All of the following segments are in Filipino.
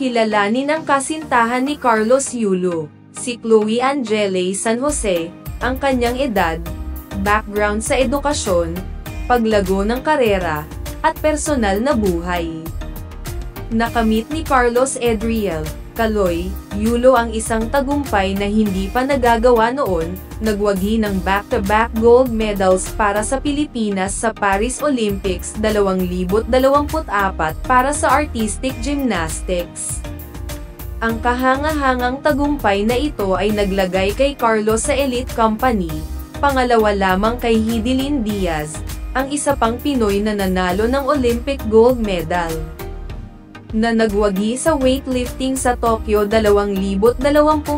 Kilalanin ang kasintahan ni Carlos Yulo, si Chloe Angele San Jose, ang kanyang edad, background sa edukasyon, paglago ng karera, at personal na buhay. Nakamit ni Carlos Edriel Caloy Yulo ang isang tagumpay na hindi pa nagagawa noon, nagwagi ng back-to-back gold medals para sa Pilipinas sa Paris Olympics 2024 para sa artistic gymnastics. Ang kahangahangang tagumpay na ito ay naglagay kay Carlos sa elite company, pangalawa lamang kay Hidilyn Diaz, ang isa pang Pinoy na nanalo ng Olympic gold medal, na nagwagi sa weightlifting sa Tokyo 2020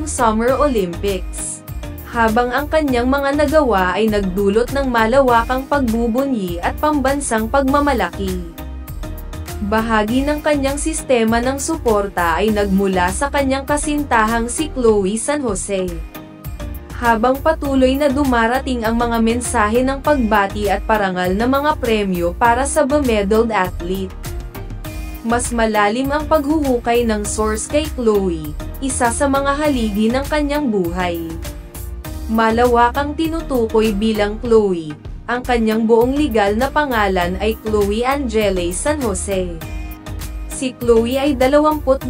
Summer Olympics. Habang ang kanyang mga nagawa ay nagdulot ng malawakang pagbubunyi at pambansang pagmamalaki. Bahagi ng kanyang sistema ng suporta ay nagmula sa kanyang kasintahang si Chloe San Jose. Habang patuloy na dumarating ang mga mensahe ng pagbati at parangal na mga premyo para sa bemedaled athlete, mas malalim ang paghuhukay ng source kay Chloe, isa sa mga haligi ng kanyang buhay. Malawakang tinutukoy bilang Chloe, ang kanyang buong legal na pangalan ay Chloe Angele San Jose. Si Chloe ay 22.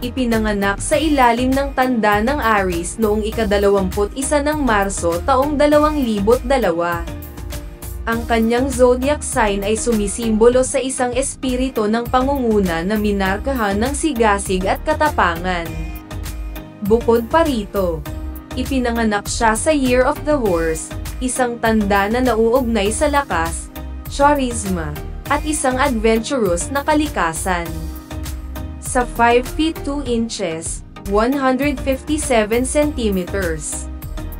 Ipinanganak sa ilalim ng tanda ng Aries noong ika-21 ng Marso taong 2002. Ang kanyang zodiac sign ay sumisimbolo sa isang espiritu ng pangunguna na minarkahan ng sigasig at katapangan. Bukod pa rito, ipinanganak siya sa Year of the Horse, isang tanda na nauugnay sa lakas, charisma, at isang adventurous na kalikasan. Sa 5 feet 2 inches, 157 centimeters.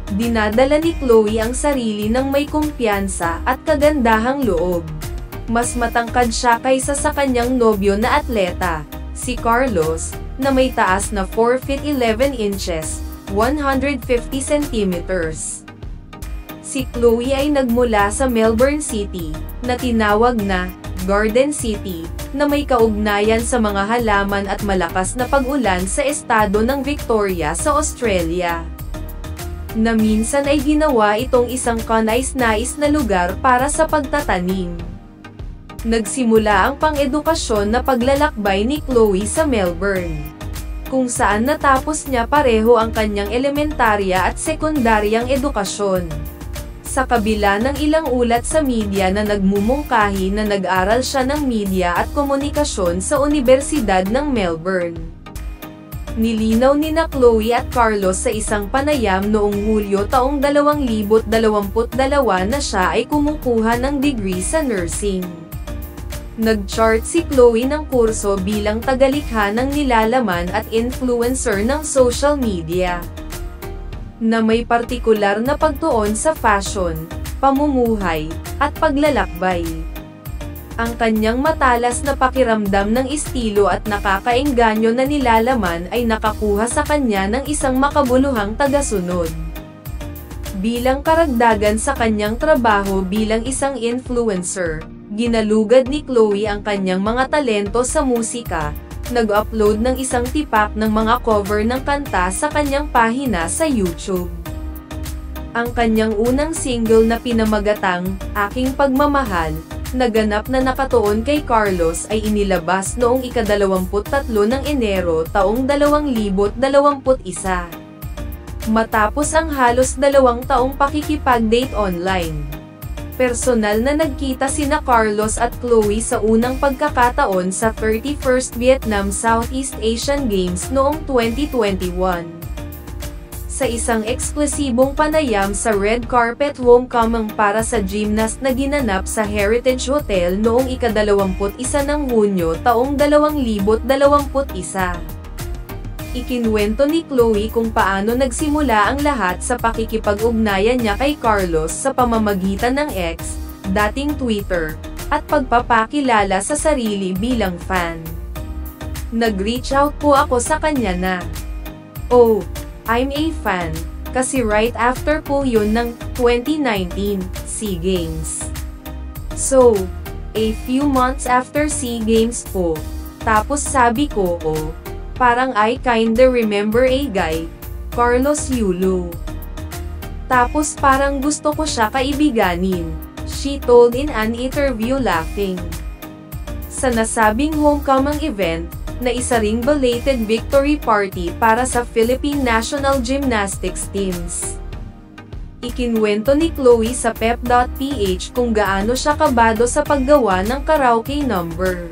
Dinadala ni Chloe ang sarili ng may kumpiyansa at kagandahang loob. Mas matangkad siya kaysa sa kanyang nobyo na atleta, si Carlos, na may taas na 4 feet 11 inches, 150 centimeters. Si Chloe ay nagmula sa Melbourne City, na tinawag na Garden City, na may kaugnayan sa mga halaman at malakas na pag-ulan sa estado ng Victoria sa Australia, na minsan ay ginawa itong isang kanais-nais na lugar para sa pagtatanim. Nagsimula ang pang-edukasyon na paglalakbay ni Chloe sa Melbourne, kung saan natapos niya pareho ang kanyang elementarya at sekundaryang edukasyon. Sa kabila ng ilang ulat sa media na nagmumungkahi na nag-aral siya ng media at komunikasyon sa Universidad ng Melbourne. Nilinaw nina Chloe at Carlos sa isang panayam noong Hulyo taong 2022 na siya ay kumukuha ng degree sa nursing. Nag-chart si Chloe ng kurso bilang tagalikha ng nilalaman at influencer ng social media, na may partikular na pagtuon sa fashion, pamumuhay, at paglalakbay. Ang kanyang matalas na pakiramdam ng estilo at nakakaengganyo na nilalaman ay nakakuha sa kanya ng isang makabuluhang tagasunod. Bilang karagdagan sa kanyang trabaho bilang isang influencer, ginalugad ni Chloe ang kanyang mga talento sa musika, nag-upload ng isang tipak ng mga cover ng kanta sa kanyang pahina sa YouTube. Ang kanyang unang single na pinamagatang, Aking Pagmamahal, naganap na nakatuon kay Carlos ay inilabas noong ika-23 ng Enero taong 2021. Matapos ang halos 2 taong pakikipag-date online, personal na nagkita sina Carlos at Chloe sa unang pagkakataon sa 31st Vietnam Southeast Asian Games noong 2021. Sa isang eksklusibong panayam sa red carpet homecoming para sa gymnast na ginanap sa Heritage Hotel noong ika-21 ng Hunyo taong 2021. Ikinuwento ni Chloe kung paano nagsimula ang lahat sa pakikipag-ugnayan niya kay Carlos sa pamamagitan ng X, dating Twitter, at pagpapakilala sa sarili bilang fan. Nag-reach out po ako sa kanya na, "Oh, I'm a fan," kasi right after po yun ng 2019 SEA Games. So, a few months after SEA Games po, Tapos sabi ko, oh, parang I kinda remember a guy, Carlos Yulo. Tapos parang gusto ko siya kaibiganin, she told in an interview laughing. Sa nasabing homecoming event, na isa ring belated victory party para sa Philippine National Gymnastics teams. Ikinwento ni Chloe sa pep.ph kung gaano siya kabado sa paggawa ng karaoke number.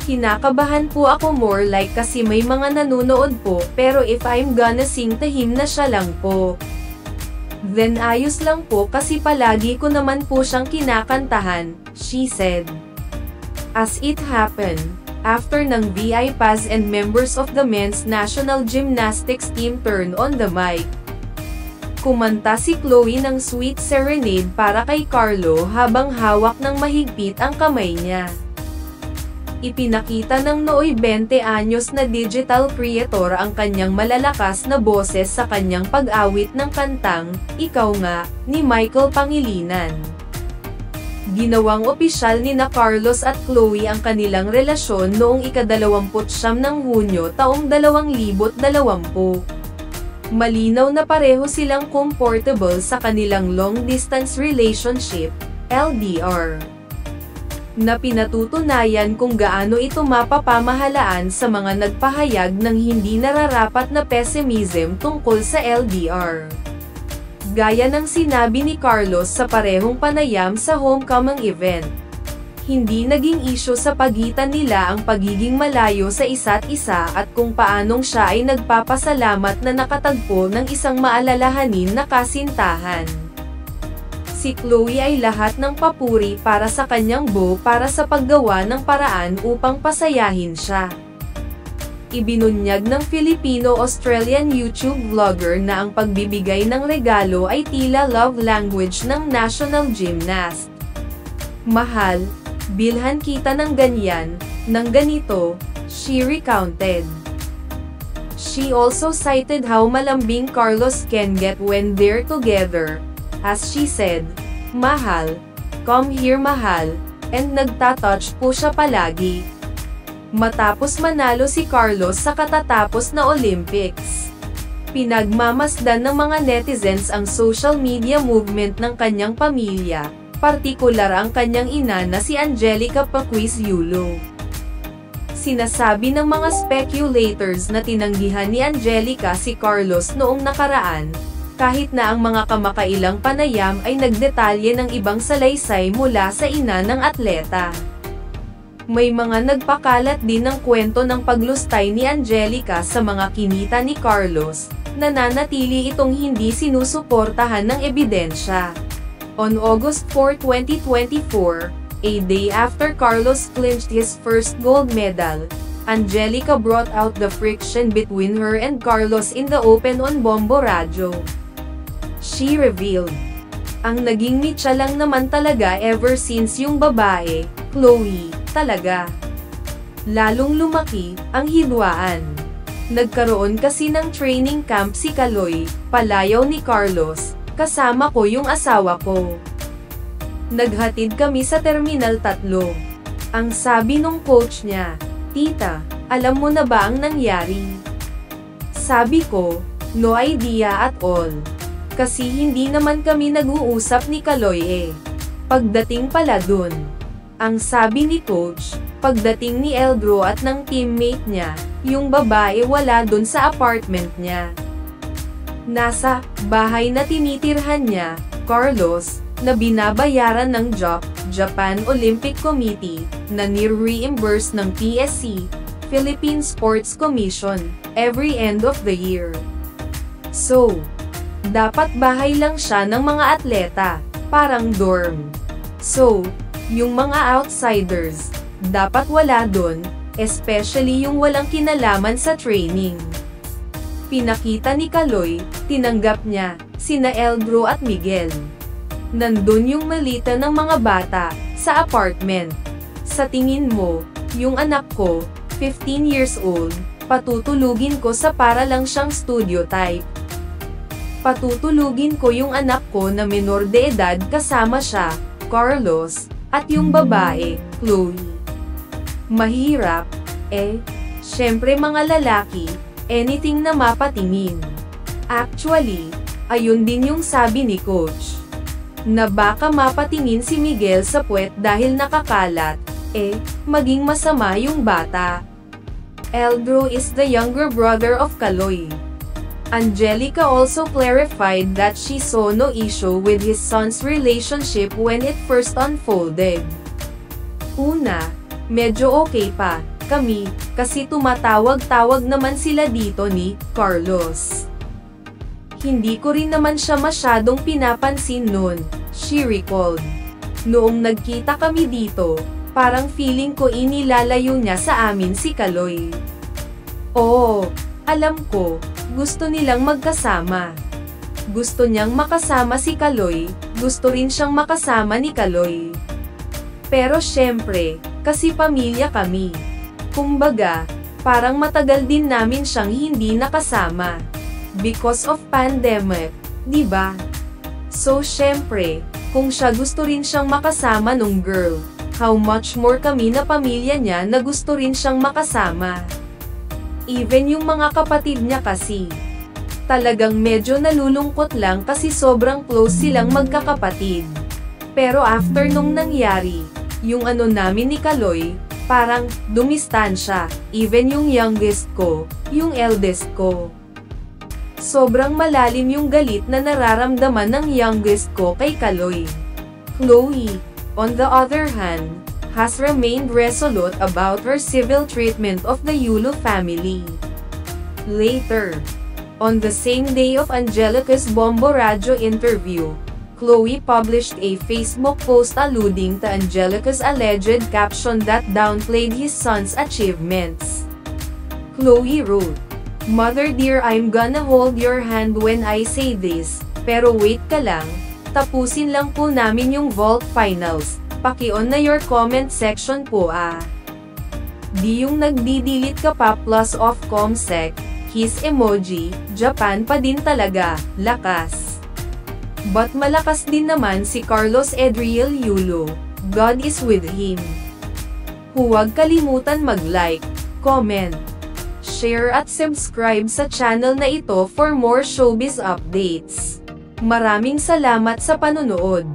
Kinakabahan po ako more like kasi may mga nanonood po pero if I'm gonna sing to him na siya lang po. Then ayos lang po kasi palagi ko naman po siyang kinakantahan, she said. As it happened, after ng VIPs and members of the men's national gymnastics team turn on the mic, kumanta si Chloe ng sweet serenade para kay Carlo habang hawak ng mahigpit ang kamay niya. Ipinakita ng nooy 20 anyos na digital creator ang kanyang malalakas na boses sa kanyang pag-awit ng kantang, Ikaw Nga, ni Michael Pangilinan. Ginawang opisyal ni na Carlos at Chloe ang kanilang relasyon noong ika-29 ng Hunyo taong 2020. Malinaw na pareho silang comfortable sa kanilang long-distance relationship, LDR. Na pinatutunayan kung gaano ito mapapamahalaan sa mga nagpahayag ng hindi nararapat na pessimism tungkol sa LDR. Gaya ng sinabi ni Carlos sa parehong panayam sa homecoming event. Hindi naging isyu sa pagitan nila ang pagiging malayo sa isa't isa at kung paanong siya ay nagpapasalamat na nakatagpo ng isang maalalahanin na kasintahan. Si Chloe ay lahat ng papuri para sa kanyang beau para sa paggawa ng paraan upang pasayahin siya. Ibinunyag ng Filipino-Australian YouTube vlogger na ang pagbibigay ng regalo ay tila love language ng national gymnast. Mahal, bilhan kita ng ganyan, ng ganito, she recounted. She also cited how malambing Carlos can get when they're together. As she said, Mahal, come here mahal, and nagtatouch po siya palagi. Matapos manalo si Carlos sa katatapos na Olympics. Pinagmamasdan ng mga netizens ang social media movement ng kanyang pamilya, partikular ang kanyang ina na si Angelica Paquiz Yulo. Sinasabi ng mga speculators na tinanggihan ni Angelica si Carlos noong nakaraan, kahit na ang mga kamakailang panayam ay nagdetalye ng ibang salaysay mula sa ina ng atleta. May mga nagpakalat din ng kwento ng paglustay ni Angelica sa mga kinita ni Carlos, nananatili itong hindi sinusuportahan ng ebidensya. On August 4, 2024, a day after Carlos clinched his first gold medal, Angelica brought out the friction between her and Carlos in the open on Bombo Radio. She revealed, ang naging mitya lang naman talaga ever since yung babae, Chloe, talaga. Lalong lumaki, ang hidwaan. Nagkaroon kasi ng training camp si Kaloy, palayaw ni Carlos, kasama ko yung asawa ko. Naghatid kami sa Terminal 3. Ang sabi nung coach niya, Tita, alam mo na ba ang nangyari? Sabi ko, no idea at all. Kasi hindi naman kami nag-uusap ni Kaloy eh. Pagdating pala dun. Ang sabi ni coach, pagdating ni Eldro at ng teammate niya, yung babae wala dun sa apartment niya. Nasa bahay na tinitirhan niya, Carlos, na binabayaran ng Japan Olympic Committee, na nire-reimburse ng PSC, Philippine Sports Commission, every end of the year. So, dapat bahay lang siya ng mga atleta, parang dorm. So, yung mga outsiders, dapat wala dun, especially yung walang kinalaman sa training. Pinakita ni Kaloy, tinanggap niya, sina Eldro at Miguel. Nandun yung malita ng mga bata, sa apartment. Sa tingin mo, yung anak ko, 15 years old, patutulugin ko sa para lang siyang studio type. Patutulugin ko yung anak ko na menor de edad kasama siya, Carlos, at yung babae, Chloe. Mahirap, Syempre mga lalaki, anything na mapatingin. Actually, ayun din yung sabi ni Coach. Na baka mapatingin si Miguel sa puwet dahil nakakalat, maging masama yung bata. Eldro is the younger brother of Kaloy. Angelica also clarified that she saw no issue with his son's relationship when it first unfolded. Una, medyo okay pa kami, kasi tumatawag-tawag naman sila dito ni Carlos. Hindi ko rin naman siya masyadong pinapansin nun, she recalled. Noong nagkita kami dito, parang feeling ko inilalayo niya sa amin si Kaloy. Oo, alam ko, gusto nilang magkasama. Gusto niyang makasama si Kaloy, gusto rin siyang makasama ni Kaloy. Pero syempre, kasi pamilya kami. Kumbaga, parang matagal din namin siyang hindi nakasama. Because of pandemic, di ba? So syempre, kung siya gusto rin siyang makasama nung girl, how much more kami na pamilya niya na gusto rin siyang makasama. Even yung mga kapatid niya kasi. Talagang medyo nalulungkot lang kasi sobrang close silang magkakapatid. Pero after nung nangyari, yung ano namin ni Kaloy, parang dumistansya, even yung youngest ko, yung eldest ko. Sobrang malalim yung galit na nararamdaman ng youngest ko kay Kaloy. Chloe, on the other hand, has remained resolute about her civil treatment of the Yulo family. Later, on the same day of Angelica's Bombo Radio interview, Chloe published a Facebook post alluding to Angelica's alleged caption that downplayed his son's achievements. Chloe wrote, "Mother dear, I'm gonna hold your hand when I say this, pero wait ka lang, tapusin lang po namin yung vault finals, paki-on na your comment section po Di yung nagdi-delete ka pa plus of comsec, kiss emoji, Japan pa din talaga, lakas. But malakas din naman si Carlos Edriel Yulo, God is with him. Huwag kalimutan mag-like, comment, share at subscribe sa channel na ito for more showbiz updates. Maraming salamat sa panonood.